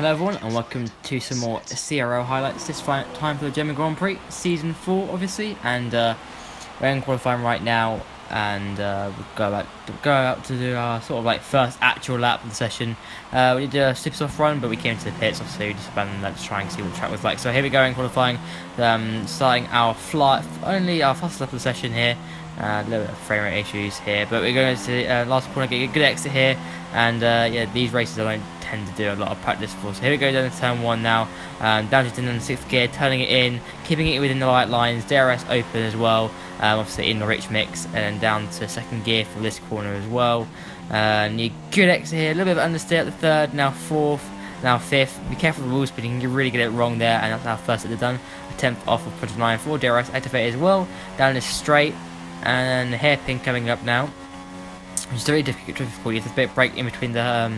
Hello everyone and welcome to some more CRL highlights, this time for the German Grand Prix, Season 4 obviously, and we're in qualifying right now, and we'll go out to do our sort of like first actual lap of the session. We did a super soft run, but we came to the pits, obviously we just abandoned that to try and see what the track was like. So here we go in qualifying, starting our only our fastest lap of the session here. A little bit of frame rate issues here, but we're going to last corner, get a good exit here, and yeah, these races I don't tend to do a lot of practice for. So here we go down to turn 1 now, down to in the 6th gear, turning it in, keeping it within the light lines, DRS open as well, obviously in the rich mix, and then down to 2nd gear for this corner as well. Need good exit here, a little bit of understeer at the 3rd, now 4th, now 5th. Be careful with the wheel speeding, you really get it wrong there, and that's our first that they're done. 10th off of Project 9 for DRS activated as well, down this straight. And the hairpin coming up now, which is very difficult. You have a bit of break in between the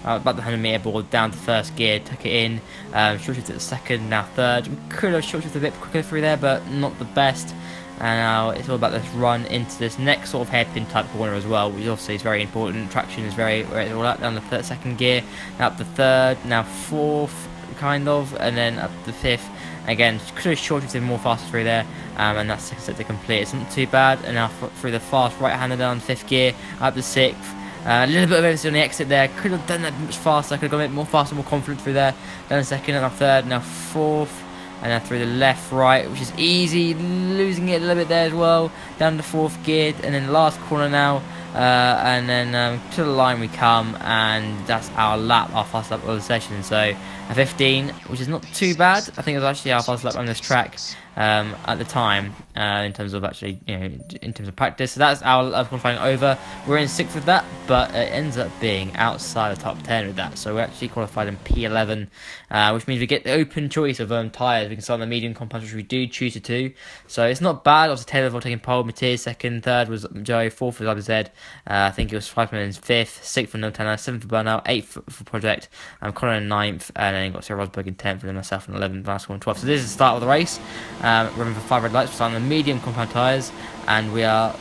about the 100-meter board down to 1st gear, took it in, short shifted at 2nd, now 3rd. We could have short shifted a bit quicker through there, but not the best. And now it's all about this run into this next sort of hairpin type corner as well, which obviously is very important. Traction is where it's all at, down the 2nd gear, now up the 3rd, now 4th, kind of, and then up the 5th. Again, could have short shifted more faster through there, and that's 2nd set to complete. It's not too bad. And now through the fast right-hander down 5th gear, up the 6th. A little bit of emphasis on the exit there. Could have done that much faster. Could have gone a bit more faster, more confident through there. Down 2nd, and now 3rd, now 4th. And then through the left, right, which is easy. Losing it a little bit there as well. Down to 4th gear, and then last corner now. And then to the line we come, and that's our lap, our fast lap of the session. So a 15, which is not too bad. I think it was actually our fast lap on this track at the time, in terms of actually, in terms of practice. So that's our qualifying over. We're in 6th with that, but it ends up being outside the top 10 with that. So we're actually qualified in P11, which means we get the open choice of tyres. We can start on the medium compounds, which we do choose to do. So it's not bad. Obviously Taylor taking pole, Matthias 2nd, 3rd was Joe, 4th was IBZ. I think it was 5 minutes 5th, 6th for Niltana, 7th for Burnout, 8th for Project. Connor in 9th, and then got Sarah Rosberg in 10th, and then myself in 11th, last one 12th. So this is the start of the race. We're running for 5 red lights. We're starting on the medium compound tyres, and we are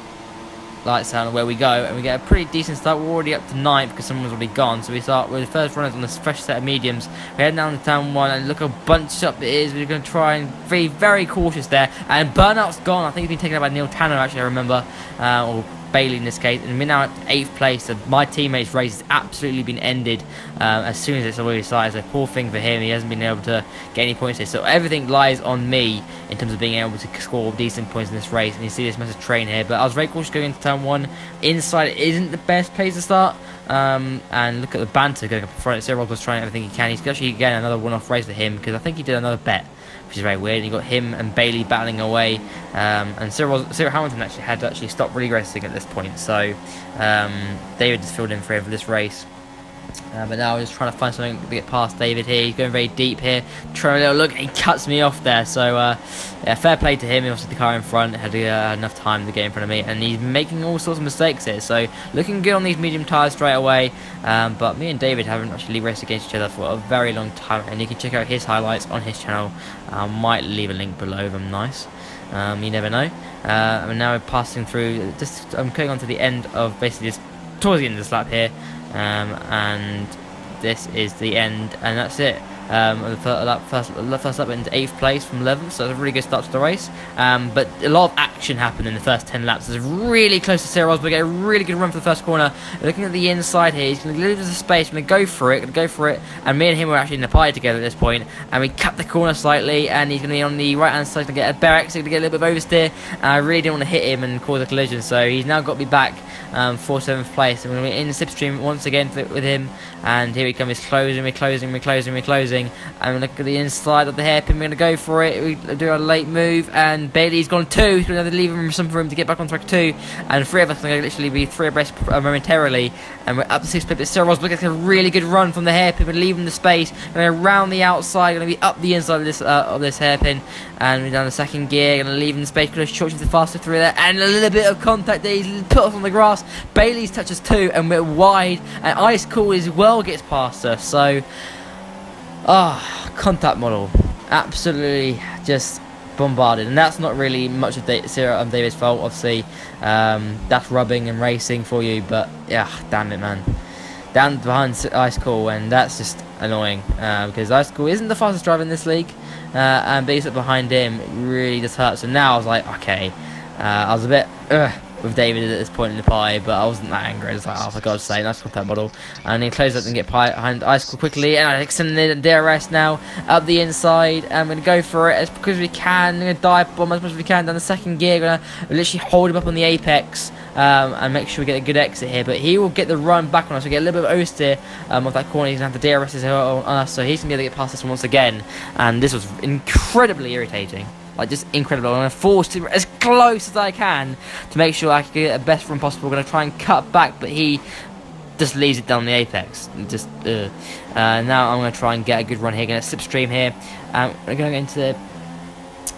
lights out where we go, and we get a pretty decent start. We're already up to 9th because someone's already gone. So we start with the first runners on this fresh set of mediums. We're heading down to turn 1, and look how bunched up it is. We're going to try and be very cautious there. And Burnout's gone. I think he's been taken out by Neil Tanner, actually, I remember, or Bailey in this case, and we're now at 8th place. So my teammate's race has absolutely been ended as soon as it's already started. So poor thing for him, he hasn't been able to get any points here. So everything lies on me in terms of being able to score decent points in this race. And you see this massive train here, but I was very cautious going into turn 1. Inside it isn't the best place to start. And look at the banter going up in front. Cyril was trying everything he can. He's actually again another one-off race for him, because I think he did another bet, which is very weird. And you got him and Bailey battling away, and Cyril Hamilton had to stop really racing at this point. So David just filled in for him for this race. But now we're just trying to find something to get past David here. He's going very deep here, trying a little look, and he cuts me off there. So yeah, fair play to him. He also the car in front had enough time to get in front of me, and he's making all sorts of mistakes here. So looking good on these medium tyres straight away. But me and David haven't actually raced against each other for a very long time, and you can check out his highlights on his channel. I might leave a link below them. Nice. You never know. And now we're passing through. I'm coming on to the end of basically just towards the end of this lap here. And this is the end, and that's it. The first lap into 8th place from 11th, so it's a really good start to the race. But a lot of action happened in the first 10 laps. It's really close to Sarah Rosberg, get a really good run for the first corner. Looking at the inside here, he's going to lose the space, going to go for it, and me and him were actually in the pie together at this point, and we cut the corner slightly, and he's going to be on the right hand side to get a bare exit, to get a little bit of oversteer, and I really didn't want to hit him and cause a collision, so he's now got me back for 7th place, and we're going to be in the slipstream once again with him. And here we come, he's closing, and look at the inside of the hairpin. We're going to go for it. We do a late move, and Bailey's gone 2. He's going to leave him some room to get back on track 2, and 3 of us are going to literally be 3 abreast momentarily, and we're up to 6th place. But Sarah Rosberg gets a really good run from the hairpin. We're leaving the space, we're around the outside, going to be up the inside of this hairpin, and we're down the 2nd gear, going to leave in the space, going to short the faster through there, and a little bit of contact there. He's put us on the grass. Bailey's touches 2, and we're wide, and Ice Cool as well gets past us. So contact model absolutely just bombarded, and that's not really much of David's fault, obviously. That's rubbing and racing for you, but yeah, damn it, man. down behind Ice Cool, and that's just annoying because Ice Cool isn't the fastest driver in this league, and being up behind him really just hurts. So now I was like, okay, I was a bit with David at this point in the pie, but I wasn't that angry. I was like, oh, for God's sake, nice contact model. And he close up and get behind Ice Cool quickly, and I extend the DRS now up the inside. I'm going to go for it as quick as we can. I'm going to dive bomb as much as we can down the second gear. Going to literally hold him up on the apex and make sure we get a good exit here. But he will get the run back on us. We get a little bit of oversteer off that corner. He's going to have the DRS on us, so he's going to be able to get past this one once again. And this was incredibly irritating. Like, just incredible. I'm going to force to as close as I can to make sure I can get the best run possible. We're going to try and cut back, but he just leaves it down the apex. Just now I'm going to try and get a good run here. Going to slipstream here. We're going to go into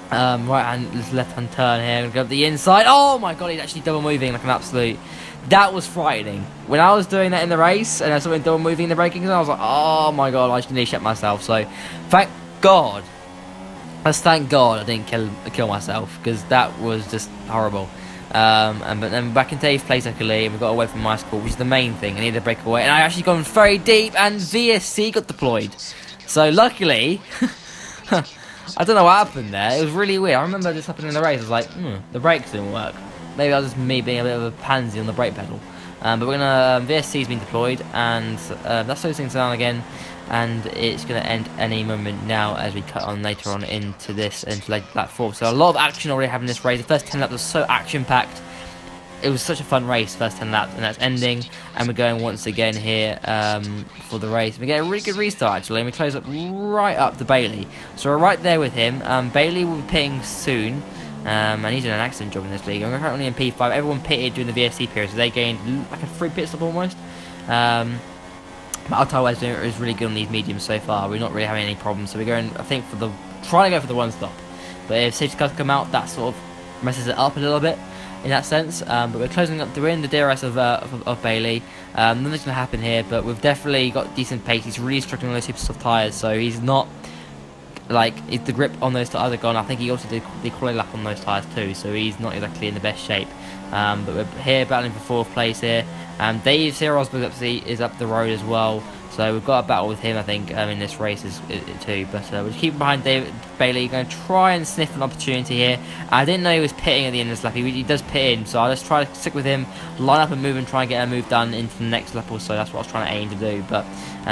the left-hand turn here. I'm going to go up the inside. Oh my god, he's actually double moving like an absolute. That was frightening. When I was doing that in the race and I saw him double moving in the braking, I was like, oh my god, I just need to shit myself. So thank God. Let's thank God I didn't kill myself, because that was just horrible. But then back in 8th place luckily, and we got away from my school, which is the main thing. I needed to break away, and I actually gone very deep, and VSC got deployed. So luckily, I don't know what happened there. It was really weird. I remember this happening in the race. I was like, the brakes didn't work. Maybe that was just me being a bit of a pansy on the brake pedal. But we're gonna VSC's been deployed, and that slows things down again. And it's going to end any moment now as we cut on later on into lap 4. So a lot of action already happened in this race. The first 10 laps was so action-packed. It was such a fun race, first 10 laps, and that's ending. And we're going once again here for the race. We get a really good restart, actually, and we close up right up to Bailey. So we're right there with him. Bailey will be pitting soon, and he's doing an excellent job in this league. We're currently in P5. Everyone pitted during the VSC period, so they gained like a free pit stop almost. But our tyre is really good on these mediums so far. We're not really having any problems, so we're going, I think, trying to go for the one stop. But if safety cars come out, that sort of messes it up a little bit in that sense. But we're closing up the the DRS of Bailey. Nothing's going to happen here, but we've definitely got decent pace. He's really struggling on those super soft tyres, so he's not like the grip on those tyres are gone. I think he also did the quality lap on those tyres too, so he's not exactly in the best shape. But we're here battling for 4th place here. Dave Rosberg is up the road as well, so we've got a battle with him, I think, in this race too. But we'll keep behind Bailey. Going to try and sniff an opportunity here. I didn't know he was pitting at the end of this lap. He does pit in, so I'll just try to stick with him, line up and move, and try and get a move done into the next lap or so. That's what I was trying to aim to do. But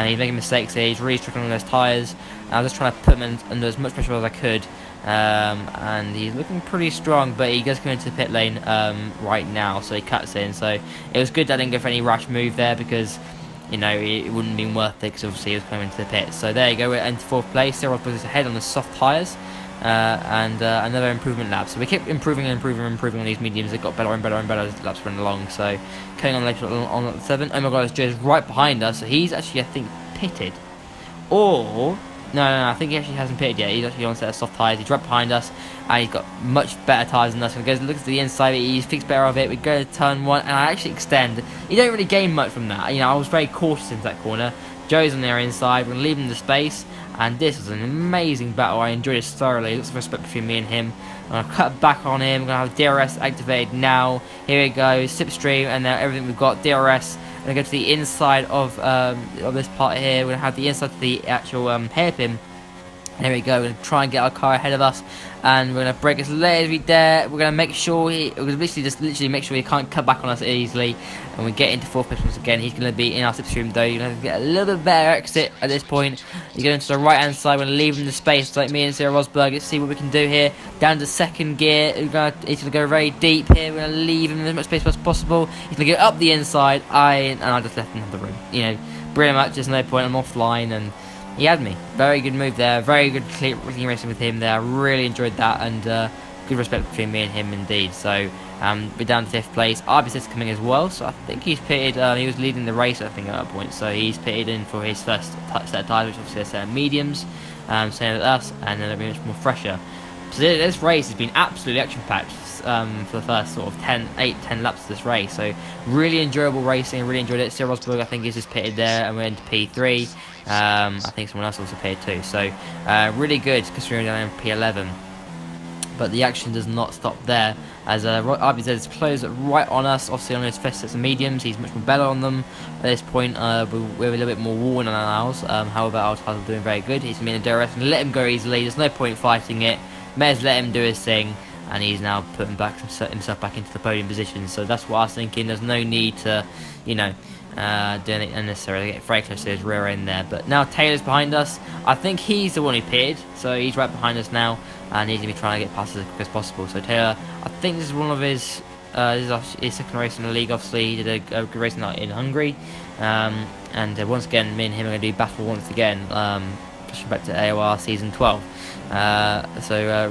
he's making mistakes here. He's really struggling on those tyres. I was just trying to put him under as much pressure as I could. And he's looking pretty strong, but he does come into the pit lane right now, so he cuts in. So it was good that I didn't go for any rash move there, because you know it wouldn't have been worth it, because obviously he was coming into the pit. So there you go, we're into 4th place. Cyril puts us ahead on the soft tyres, and another improvement lap. So we kept improving on these mediums. It got better and better and better as the laps went along. So coming on later on at 7. Oh my god, it's just right behind us. So he's actually, I think, pitted, or no, I think he actually hasn't pitted yet. He's actually on a set of soft tyres. He's right behind us, and he's got much better tyres than us. So he goes, looks at the inside, he thinks better of it. We go to turn 1, and I actually extend. You don't really gain much from that. You know, I was very cautious into that corner. Joe's on their inside. We're going to leave him the space, and this was an amazing battle. I enjoyed it thoroughly. Lots of respect between me and him. I'm going to cut back on him. We're going to have DRS activated now. Here we go, slipstream, and now everything we've got, DRS. We're going to go to the inside of this part here. We're going to have the inside of the actual hairpin. There we go. We're going to try and get our car ahead of us, and we're going to brake as late as we dare. We're going to make sure we're going to literally make sure he can't cut back on us easily. And we get into 4th place once again. He's going to be in our slipstream though. You're going to get a little bit better exit at this point. You go into the right hand side. We're going to leave him the space like me and Sarah Rosberg. Let's see what we can do here. Down to 2nd gear. He's going to go very deep here. We're going to leave him as much space as possible. He's going to go up the inside. And I just left him in the room. You know, pretty much there's no point. I'm offline, and he had me. Very good move there. Very good clean racing with him there. I really enjoyed that, and good respect between me and him indeed. So we're down to 5th place. RB's coming as well, so I think he's pitted. He was leading the race, I think, at that point. So he's pitted in for his first set of tyres, which obviously are set of mediums, same as us, and then it'll be much more fresher. So this race has been absolutely action-packed for the first sort of 8-10 laps of this race. So really enjoyable racing. Really enjoyed it. Cyril Rosberg, I think, is just pitted there, and we're into P3. I think someone else also pitted too. So really good, considering we're down in P11. But the action does not stop there, as Rapidz is closed right on us. Obviously, on his first sets of mediums, he's much more better on them. At this point, we're a little bit more worn on ours. However, our title doing very good. He's been in DRS and let him go easily. There's no point fighting it. May let him do his thing, and he's now putting himself back into the podium position. So that's what I was thinking. There's no need to, do anything unnecessarily. Get very close to his rear end there. But now Taylor's behind us. I think he's the one who pitted, so he's right behind us now. And he's going to be trying to get past us as quick as possible. So Taylor, I think this is one of his his second race in the league. Obviously, he did a good race in Hungary. Once again, me and him are going to do battle once again, pushing back to AOR Season 12.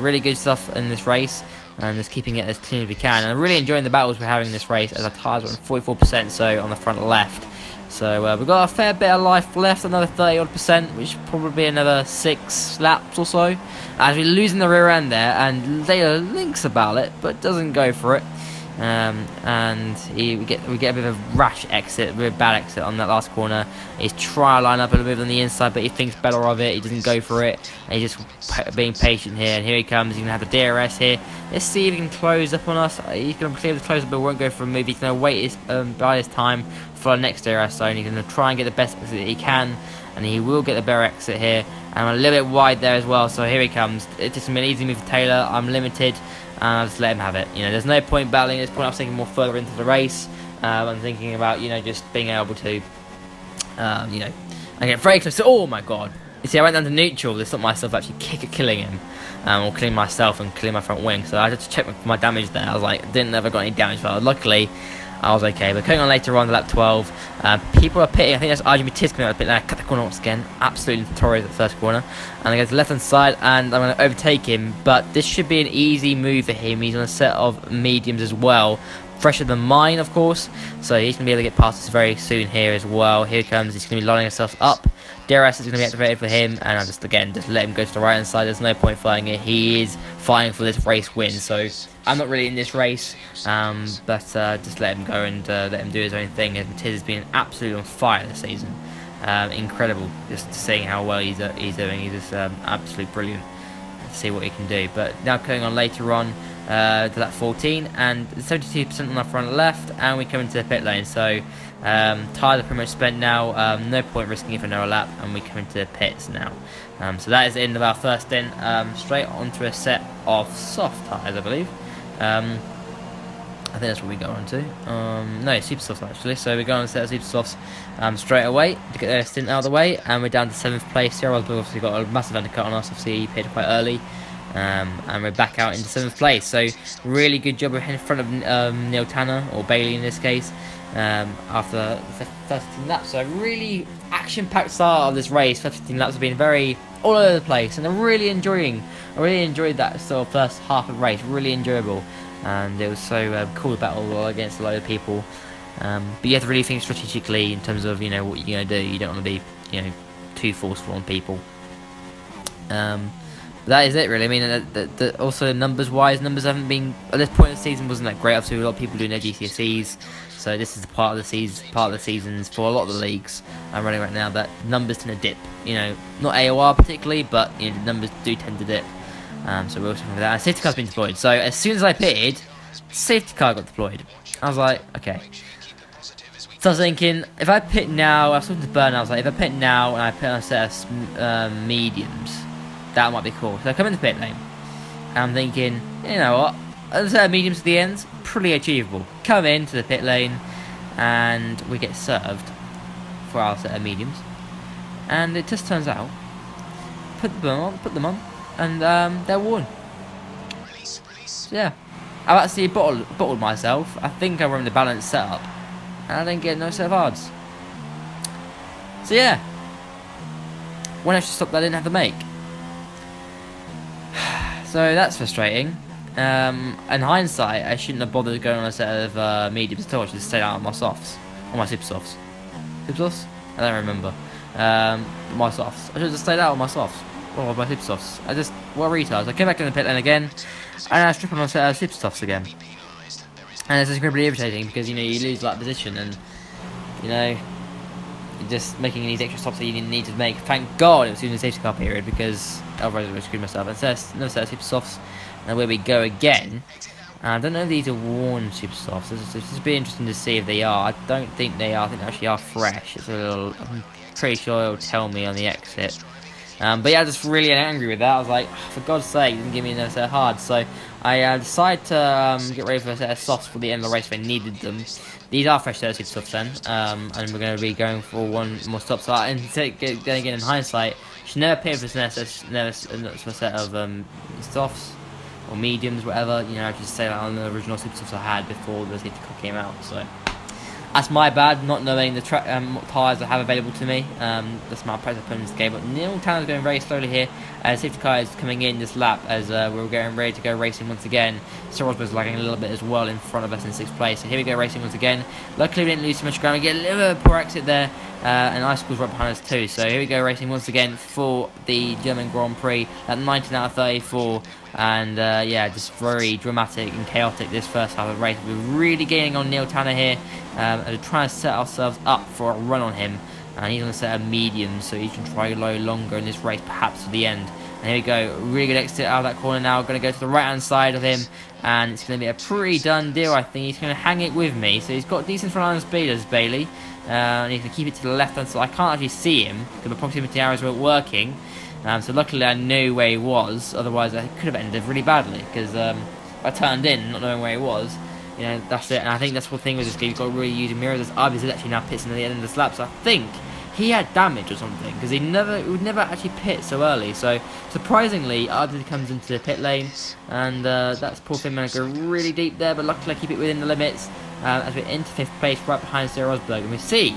Really good stuff in this race. And just keeping it as clean as we can. And I'm really enjoying the battles we're having in this race, as our tyres are on 44%, so on the front left. So we've got a fair bit of life left, another 30-odd%, which should probably be another 6 laps or so. As we're losing the rear end there, and Taylor thinks about it, but doesn't go for it. We get a bit of a rash exit, a very bad exit on that last corner. He's trying to line up a little bit on the inside, but he thinks better of it. He doesn't go for it. And he's just being patient here. And here he comes. He's going to have the DRS here. Let's see if he can close up on us. He's going to clear the close up, but won't go for a move. He's going to wait by his time for the next DRS zone. He's going to try and get the best exit that he can. And he will get the better exit here. And I'm a little bit wide there as well. So here he comes. It's just an easy move for Taylor. I'm limited. And I'll just let him have it. There's no point battling at this point. I was thinking more further into the race. I'm thinking about, just being able to, I get very close to, oh my god. You see, I went down to neutral to stop myself actually killing him. Or killing myself and killing my front wing. So I had to check my damage there. I was like, didn't ever got any damage, but luckily, I was okay. But coming on later on, lap 12, people are pitting. I think that's Rapidz coming out of the pit. And I cut the corner once again. Absolutely notorious at the first corner. And I go to the left hand side, and I'm going to overtake him. But this should be an easy move for him. He's on a set of mediums as well. Fresher than mine, of course. So he's going to be able to get past us very soon here as well. Here he comes. He's going to be lining himself up. DRS is going to be activated for him. And I'll just let him go to the right hand side. There's no point fighting it. He is fighting for this race win. So I'm not really in this race, but just let him go and let him do his own thing. Rapidz has been absolutely on fire this season. Incredible, just seeing how well he's doing. He's just absolutely brilliant to see what he can do. But now going on later on to lap 14, and 72% on our front left, and we come into the pit lane. So tyres are pretty much spent now. No point risking it for another lap, and we come into the pits now. So that is the end of our first stint. Straight onto a set of soft tyres, I believe. I think that's what we go on to. No, super softs actually. So we go on a set of super softs straight away to get their stint out of the way, and we're down to 7th place. CRL's obviously got a massive undercut on us. Obviously, he paid quite early, and we're back out into 7th place. So really good job. We're in front of Neil Tanner, or Bailey in this case, after the first 15 laps. So really action-packed start of this race. First 15 laps have been very all over the place, and I really enjoyed that sort of first half of the race. Really enjoyable. And it was so cool to battle against a load of people. But you have to really think strategically in terms of what you're going to do. You don't want to be too forceful on people. But that is it really. I mean, also numbers wise, numbers haven't been at this point of the season wasn't that great. Obviously, a lot of people doing their GCSEs, so this is the part of the seasons for a lot of the leagues I'm running right now that numbers tend to dip. Not AOR particularly, but the numbers do tend to dip. So we're also for that. And safety car's been deployed. So as soon as I pitted, safety car got deployed. I was like, okay. So I was thinking, if I pit now, I was talking to Burn. I was like, if I pit now and I pit on a set of mediums, that might be cool. So I come in the pit lane, and I'm thinking, you know what? A set of mediums at the end, pretty achievable. Come into the pit lane, and we get served for our set of mediums. And it just turns out, put them on. And they're worn. So yeah, I've actually bottled myself. I think I run the balanced setup, and I didn't get no set of odds. So yeah, one extra stop that I didn't have to make. So that's frustrating. In hindsight, I shouldn't have bothered going on a set of mediums at all. I should have stayed out on my softs, on my super softs. Super softs? I don't remember. My softs. I should have stayed out on my softs. Oh, my super softs. What a retard. I came back in the pit lane again, and I stripped on my set of super softs again. And it's just incredibly irritating because, you lose like position, and, just making these extra stops that you didn't need to make. Thank God it was during the safety car period, because otherwise I would have screwed myself. And so another set of super softs, and where we go again. I don't know if these are worn super softs. It's just be interesting to see if they are. I don't think they are. I think they actually are fresh. It's a little. I'm pretty sure it'll tell me on the exit. But yeah, I was just really angry with that. I was like, oh, for God's sake, didn't give me another set of hards. So I decided to get ready for a set of softs for the end of the race if I needed them. These are fresh set of super softs then, and we're going to be going for one more stop. So then again, in hindsight, should never pay for a set of softs or mediums, whatever. You know, I just say that on the original super softs I had before the safety car came out. So that's my bad, not knowing the tyres I have available to me. That's my practice opponent's game. But Neil Tanner's going very slowly here. Safety car is coming in this lap as we're getting ready to go racing once again. Sir Rosberg's lagging a little bit as well in front of us in 6th place. So here we go racing once again. Luckily we didn't lose too much ground. We get a little bit of a poor exit there. And Icicle's right behind us too. So here we go racing once again for the German Grand Prix at 19 out of 34. And yeah, just very dramatic and chaotic this first half of the race. We're really gaining on Neil Tanner here. And we're trying to set ourselves up for a run on him. And he's on a set of mediums, so he can try low longer in this race, perhaps to the end. And here we go, really good exit out of that corner now. Going to go to the right hand side of him, and it's going to be a pretty done deal, I think. He's going to hang it with me, so he's got decent front line speed as Bailey. And he's going to keep it to the left hand side. I can't actually see him because the proximity arrows weren't working. So luckily I knew where he was, otherwise I could have ended really badly, because I turned in not knowing where he was. You know, that's it. And I think that's the thing with this game. You've got to really use your mirrors. As Arby's actually now pits in the end of the lap, so I think he had damage or something, because he would never actually pit so early. So surprisingly, Arby's comes into the pit lane, and that's poor Finn going to go really deep there, but luckily I keep it within the limits as we're into 5th place, right behind Sir Rosberg, and we see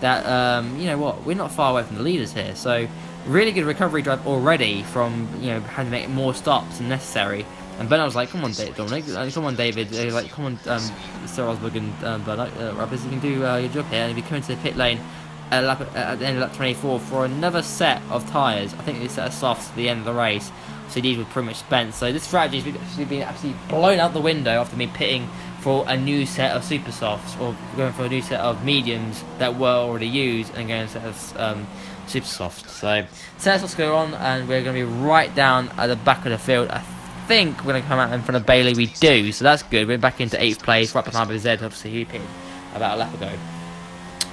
that you know what, we're not far away from the leaders here. So really good recovery drive already from, you know, having to make more stops than necessary. And Bernard was like, come on, Dominic, come on, David. He was like, come on, Sir Rosberg and Bernard, Rapidz, you can do your job here. And if you come into the pit lane at the end of lap 24 for another set of tyres, I think they set of softs at the end of the race, so these were pretty much spent. So this strategy has actually been absolutely blown out the window after me pitting for a new set of super softs, or going for a new set of mediums that were already used, and going to a set of super softs. So that's what's going on, and we're going to be right down at the back of the field. I think we're going to come out in front of Bailey. We do, so that's good. We're back into 8th place, right behind Zed. Obviously he pitted about a lap ago.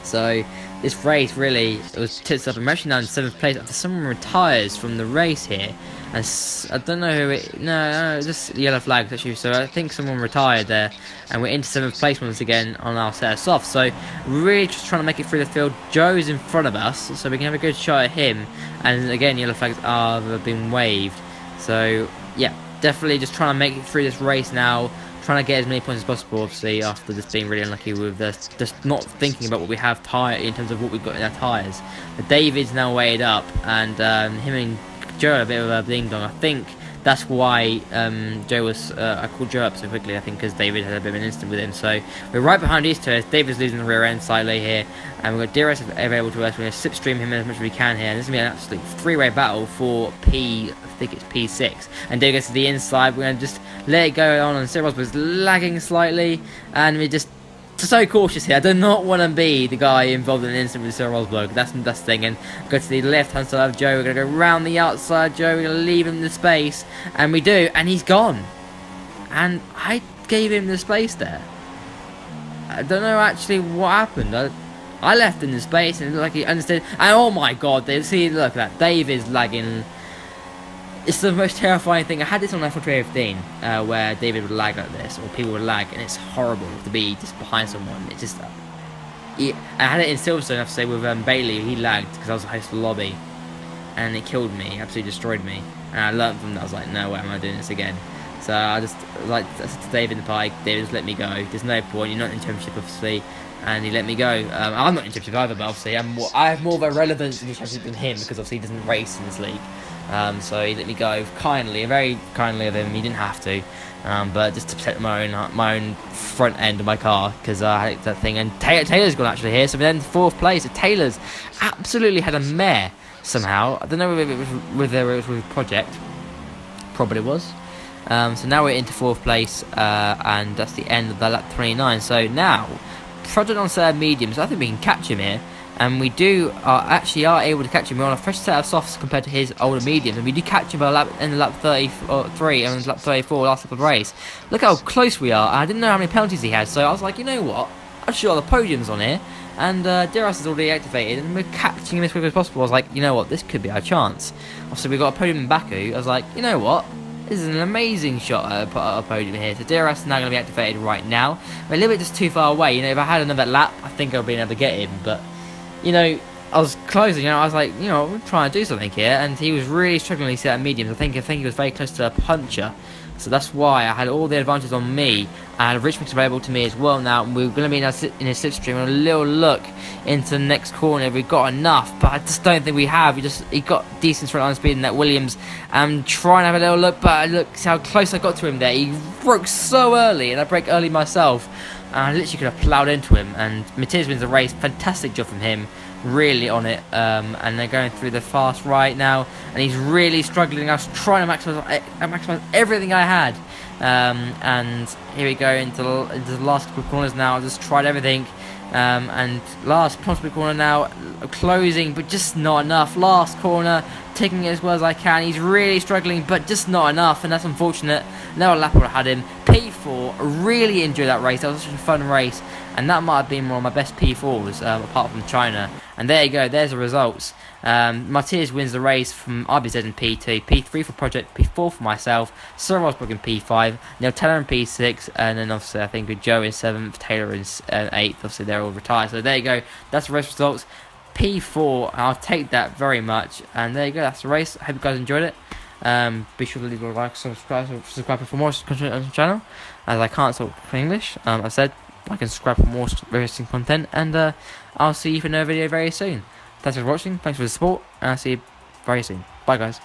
So this race really, it was tipped up. I'm actually now in 7th place after someone retires from the race here, and I don't know who it. No, just yellow flags actually. So I think someone retired there, and we're into 7th place once again on our set of softs. So we're really just trying to make it through the field. Joe's in front of us, so we can have a good shot at him. And again, yellow flags have been waved. So yeah, definitely just trying to make it through this race now. Trying to get as many points as possible, obviously, after just being really unlucky with this, just not thinking about what we have in terms of what we've got in our tyres. But David's now weighed up, and him and Joe are a bit of a ding dong. I think that's why Joe was. I called Joe up so quickly, I think, because David had a bit of an incident with him. So we're right behind these two. David's losing the rear end slightly here, and we've got DRS available to us. We're going to slipstream him as much as we can here. And this is going to be an absolute three-way battle for I think it's P6. And David gets to the inside. We're going to just let it go on, and Sir Rosberg's lagging slightly, and we're just so cautious here. I do not want to be the guy involved in an incident with Sir Rosberg. That's the thing. And go to the left hand side of Joe. We're going to go round the outside Joe. We're going to leave him the space, and we do, and he's gone. And I gave him the space there. I don't know actually what happened. I left him the space, and it looked like he understood. And oh my God, see, look at that. Dave is lagging. It's the most terrifying thing. I had this on F1 2015, where David would lag like this, or people would lag, and it's horrible to be just behind someone. It's just, I had it in Silverstone, I have to say, with Bailey. He lagged because I was the host of the lobby, and it killed me, absolutely destroyed me. And I learned from that. I was like, no way am I doing this again. So I just I said to David in the pike, David, just let me go. There's no point. You're not in championship, obviously. And he let me go. I'm not in championship either, but obviously I have more of a relevance in the championship than him, because obviously he doesn't race in this league. So he let me go kindly, very kindly of him. He didn't have to, but just to protect my own front end of my car, because I had that thing. And Taylor's gone actually here, so we're then 4th place. So Taylor's absolutely had a mare somehow. I don't know whether it was with Project. Probably was. So now we're into 4th place, and that's the end of the lap 29. So now Project on set mediums. I think we can catch him here. and we actually are able to catch him. We're on a fresh set of softs compared to his older mediums, and we do catch him in the lap 33 and lap 34 last couple of race. Look how close we are. I didn't know how many penalties he had, so I was like, you know what? I'll shoot all the podiums on here. And Duras is already activated, and we're catching him as quickly as possible. I was like, you know what? This could be our chance. Obviously, we got a podium in Baku. I was like, you know what? This is an amazing shot at a podium here. So Duras is now going to be activated right now. We're a little bit just too far away. You know, if I had another lap, I think I'd be able to get him. But, you know, I was closing. You know, I was like, you know, we're trying to do something here. And he was really struggling to set at mediums. I think he was very close to a puncher. So that's why I had all the advantages on me. I had rich mix available to me as well now. And we're going to be in a slipstream and a little look into the next corner. We've got enough, but I just don't think we have. He got decent straight line speed in that Williams. I'm trying to have a little look, but look how close I got to him there. He broke so early, and I broke early myself. And I literally could have ploughed into him. And Rapidz wins the race. Fantastic job from him. Really on it. And they're going through the fast right now. And he's really struggling. I was trying to maximize everything I had. And here we go into the last couple of corners now. I just tried everything. And last possible corner now, closing, but just not enough. Last corner, taking it as well as I can. He's really struggling, but just not enough, and that's unfortunate. Another lap would have had him. P4, really enjoyed that race. That was such a fun race, and that might have been one of my best P4s, apart from China. And there you go, there's the results. Rapidz wins the race from RBZ in P2, P3 for Project, P4 for myself, Sir Rosberg in P5, Neil Taylor in P6, and then obviously I think Joe in 7th, Taylor in 8th, obviously they're all retired. So there you go, that's the race results. P4, I'll take that very much, and there you go, that's the race. I hope you guys enjoyed it. Be sure to leave a like, subscribe for more content on the channel, as I can't talk English. I said like and subscribe for more racing content, and I'll see you for another video very soon. Thanks for watching, thanks for the support, and I'll see you very soon. Bye guys.